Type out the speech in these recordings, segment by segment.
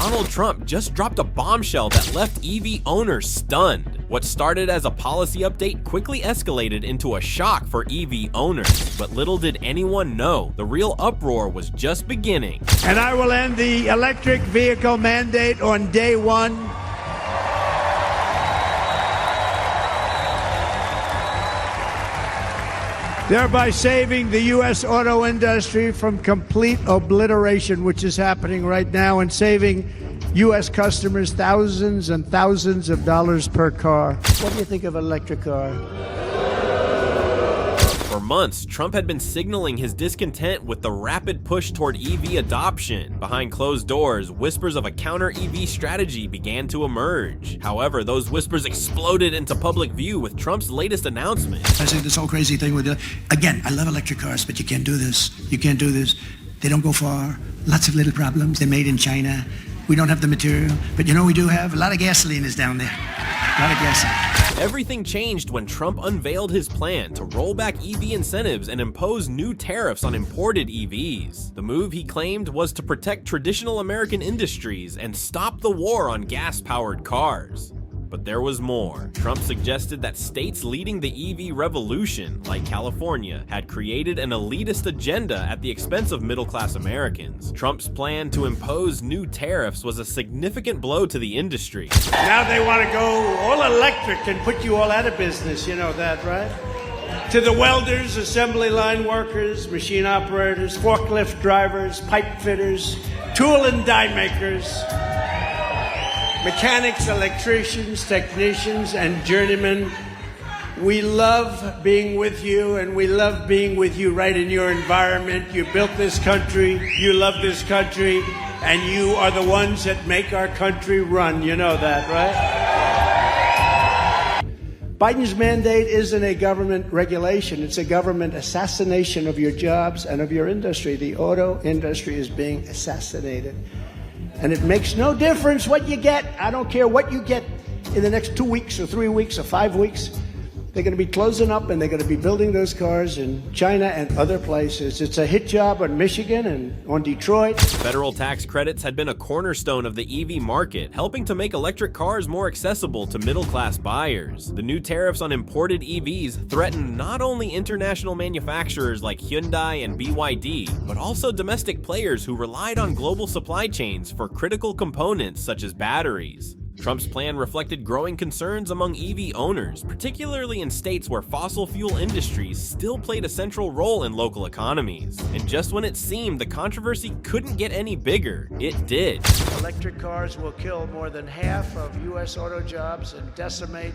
Donald Trump just dropped a bombshell that left EV owners stunned. What started as a policy update quickly escalated into a shock for EV owners. But little did anyone know, the real uproar was just beginning. And I will end the electric vehicle mandate on day one. Thereby saving the U.S. auto industry from complete obliteration, which is happening right now, and saving U.S. customers thousands and thousands of dollars per car. What do you think of an electric car? For months, Trump had been signaling his discontent with the rapid push toward EV adoption. Behind closed doors, whispers of a counter-EV strategy began to emerge. However, those whispers exploded into public view with Trump's latest announcement. I say this whole crazy thing with again, I love electric cars, but you can't do this. You can't do this. They don't go far. Lots of little problems. They're made in China. We don't have the material, but you know we do have? A lot of gasoline is down there. A lot of gasoline. Everything changed when Trump unveiled his plan to roll back EV incentives and impose new tariffs on imported EVs. The move, he claimed, was to protect traditional American industries and stop the war on gas-powered cars. But there was more. Trump suggested that states leading the EV revolution, like California, had created an elitist agenda at the expense of middle-class Americans. Trump's plan to impose new tariffs was a significant blow to the industry. Now they want to go all electric and put you all out of business, you know that, right? To the welders, assembly line workers, machine operators, forklift drivers, pipe fitters, tool and die makers, mechanics, electricians, technicians, and journeymen. We love being with you, and we love being with you right in your environment. You built this country, you love this country, and you are the ones that make our country run. You know that, right? Biden's mandate isn't a government regulation. It's a government assassination of your jobs and of your industry. The auto industry is being assassinated. And it makes no difference what you get. I don't care what you get in the next 2 weeks or 3 weeks or 5 weeks. They're going to be closing up, and they're going to be building those cars in China and other places. It's a hit job on Michigan and on Detroit. Federal tax credits had been a cornerstone of the EV market, helping to make electric cars more accessible to middle-class buyers. The new tariffs on imported EVs threaten not only international manufacturers like Hyundai and BYD, but also domestic players who relied on global supply chains for critical components such as batteries. Trump's plan reflected growing concerns among EV owners, particularly in states where fossil fuel industries still played a central role in local economies. And just when it seemed the controversy couldn't get any bigger, it did. Electric cars will kill more than half of U.S. auto jobs and decimate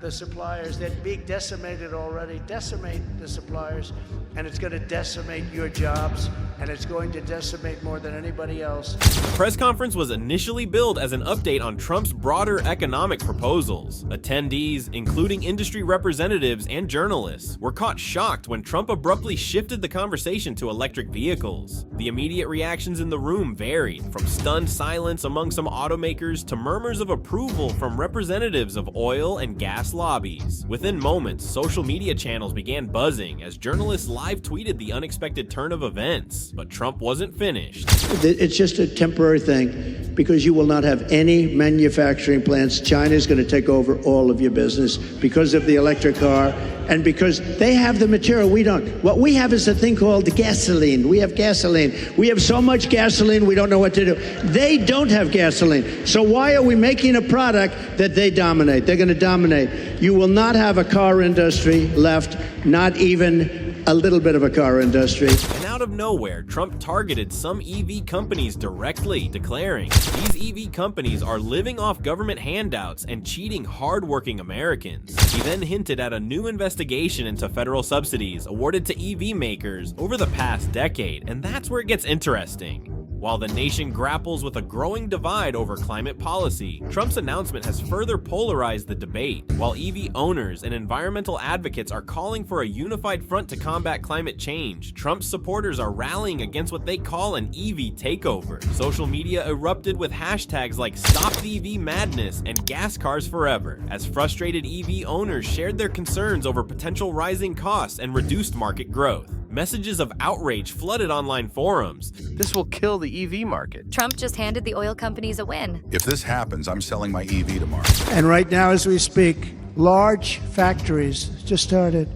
the suppliers. They're being decimated already. Decimate the suppliers, and it's going to decimate your jobs, and it's going to decimate more than anybody else. The press conference was initially billed as an update on Trump's broader economic proposals. Attendees, including industry representatives and journalists, were caught shocked when Trump abruptly shifted the conversation to electric vehicles. The immediate reactions in the room varied, from stunned silence among some automakers to murmurs of approval from representatives of oil and gas lobbies. Within moments, social media channels began buzzing as journalists live tweeted the unexpected turn of events. But Trump wasn't finished. It's just a temporary thing, because you will not have any manufacturing plants. China is going to take over all of your business because of the electric car, and because they have the material we don't. What we have is a thing called gasoline. We have gasoline. We have so much gasoline we don't know what to do. They don't have gasoline. So why are we making a product that they dominate? They're going to dominate. You will not have a car industry left, not even a little bit of a car industry. And out of nowhere, Trump targeted some EV companies directly, declaring these EV companies are living off government handouts and cheating hardworking Americans. He then hinted at a new investigation into federal subsidies awarded to EV makers over the past decade, and that's where it gets interesting. While the nation grapples with a growing divide over climate policy, Trump's announcement has further polarized the debate. While EV owners and environmental advocates are calling for a unified front to combat climate change, Trump's supporters are rallying against what they call an EV takeover. Social media erupted with hashtags like Stop EV Madness and Gas Cars Forever, as frustrated EV owners shared their concerns over potential rising costs and reduced market growth. Messages of outrage flooded online forums. This will kill the EV market. Trump just handed the oil companies a win. If this happens, I'm selling my EV tomorrow. And right now, as we speak, large factories just started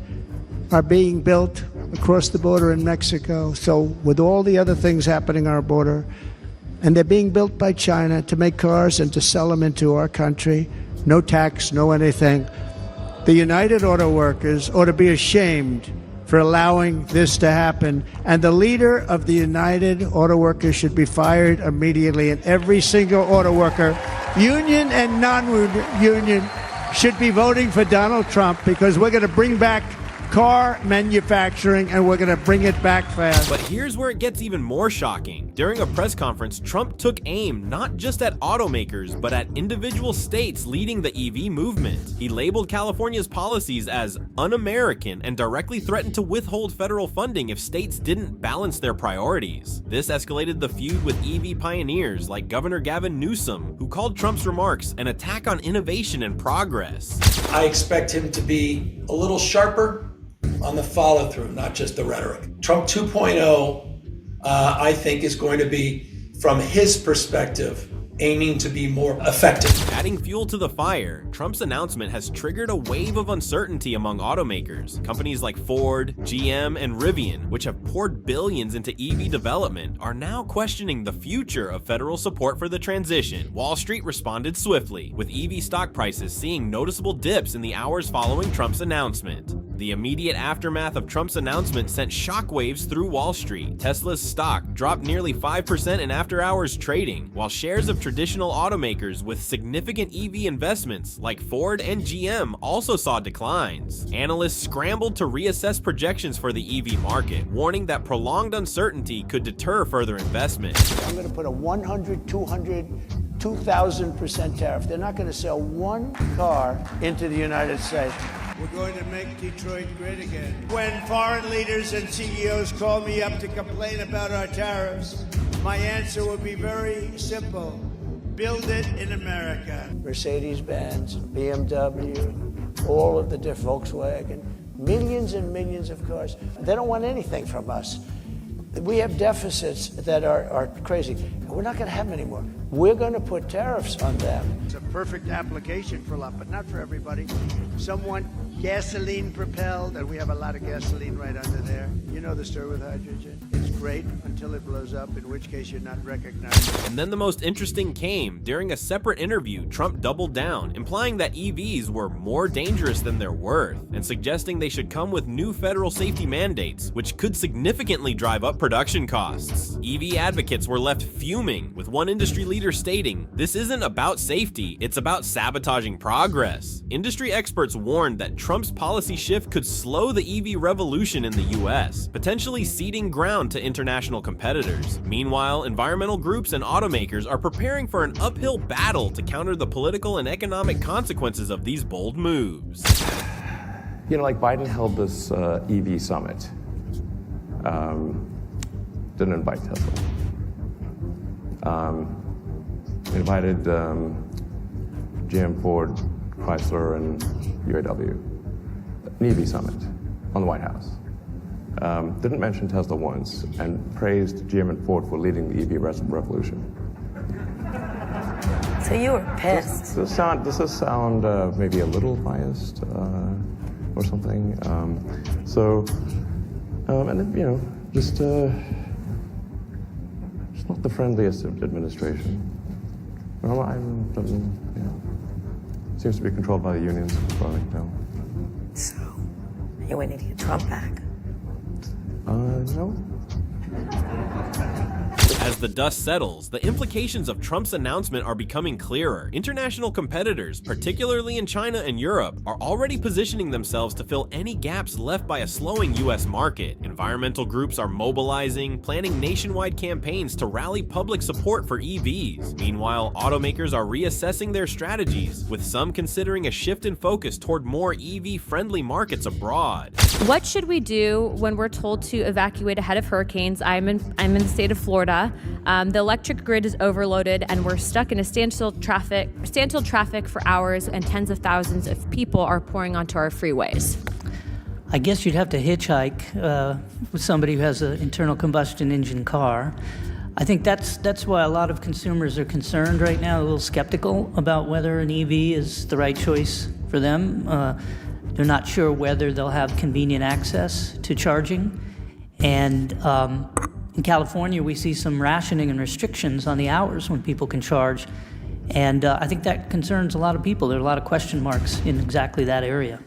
are being built across the border in Mexico. So with all the other things happening on our border, and they're being built by China to make cars and to sell them into our country, no tax, no anything. The United Auto Workers ought to be ashamed for allowing this to happen. And the leader of the United Auto Workers should be fired immediately. And every single auto worker, union and non-union, should be voting for Donald Trump, because we're going to bring back car manufacturing, and we're going to bring it back fast. But here's where it gets even more shocking. During a press conference, Trump took aim not just at automakers, but at individual states leading the EV movement. He labeled California's policies as un-American and directly threatened to withhold federal funding if states didn't balance their priorities. This escalated the feud with EV pioneers like Governor Gavin Newsom, who called Trump's remarks an attack on innovation and progress. I expect him to be a little sharper on the follow-through, not just the rhetoric. Trump 2.0, I think, is going to be, from his perspective, aiming to be more effective. Adding fuel to the fire, Trump's announcement has triggered a wave of uncertainty among automakers. Companies like Ford, GM, and Rivian, which have poured billions into EV development, are now questioning the future of federal support for the transition. Wall Street responded swiftly, with EV stock prices seeing noticeable dips in the hours following Trump's announcement. The immediate aftermath of Trump's announcement sent shockwaves through Wall Street. Tesla's stock dropped nearly 5% in after-hours trading, while shares of traditional automakers with significant EV investments like Ford and GM also saw declines. Analysts scrambled to reassess projections for the EV market, warning that prolonged uncertainty could deter further investment. I'm going to put a 100, 200, 2,000% tariff. They're not going to sell one car into the United States. We're going to make Detroit great again. When foreign leaders and CEOs call me up to complain about our tariffs, my answer will be very simple. Build it in America. Mercedes-Benz, BMW, all of the different Volkswagen, millions and millions of cars. They don't want anything from us. We have deficits that are crazy. We're not going to have them anymore. We're going to put tariffs on them. It's a perfect application for a lot, but not for everybody. Some want gasoline propelled, and we have a lot of gasoline right under there. You know the story with hydrogen. It's great until it blows up, in which case you're not recognized. And then the most interesting came. During a separate interview, Trump doubled down, implying that EVs were more dangerous than their worth, and suggesting they should come with new federal safety mandates, which could significantly drive up production costs. EV advocates were left fuming, with one industry leader stating, "This isn't about safety, it's about sabotaging progress." Industry experts warned that Trump's policy shift could slow the EV revolution in the US, potentially ceding ground to international competitors. Meanwhile, environmental groups and automakers are preparing for an uphill battle to counter the political and economic consequences of these bold moves. You know, like Biden held this EV summit. Didn't invite Tesla. Invited GM, Ford, Chrysler, and UAW. An EV summit on the White House. Didn't mention Tesla once, and praised GM and Ford for leading the EV revolution. So you were pissed. Does this sound maybe a little biased or something? And then, you know, just not the friendliest administration. Seems to be controlled by the unions, probably, no. So, you waiting to get Trump back? No. As the dust settles, the implications of Trump's announcement are becoming clearer. International competitors, particularly in China and Europe, are already positioning themselves to fill any gaps left by a slowing US market. Environmental groups are mobilizing, planning nationwide campaigns to rally public support for EVs. Meanwhile, automakers are reassessing their strategies, with some considering a shift in focus toward more EV-friendly markets abroad. What should we do when we're told to evacuate ahead of hurricanes? I'm in the state of Florida. The electric grid is overloaded, and we're stuck in a standstill traffic for hours, and tens of thousands of people are pouring onto our freeways. I guess you'd have to hitchhike with somebody who has an internal combustion engine car. I think that's why a lot of consumers are concerned right now, a little skeptical about whether an EV is the right choice for them. They're not sure whether they'll have convenient access to charging. And in California, we see some rationing and restrictions on the hours when people can charge. And I think that concerns a lot of people. There are a lot of question marks in exactly that area.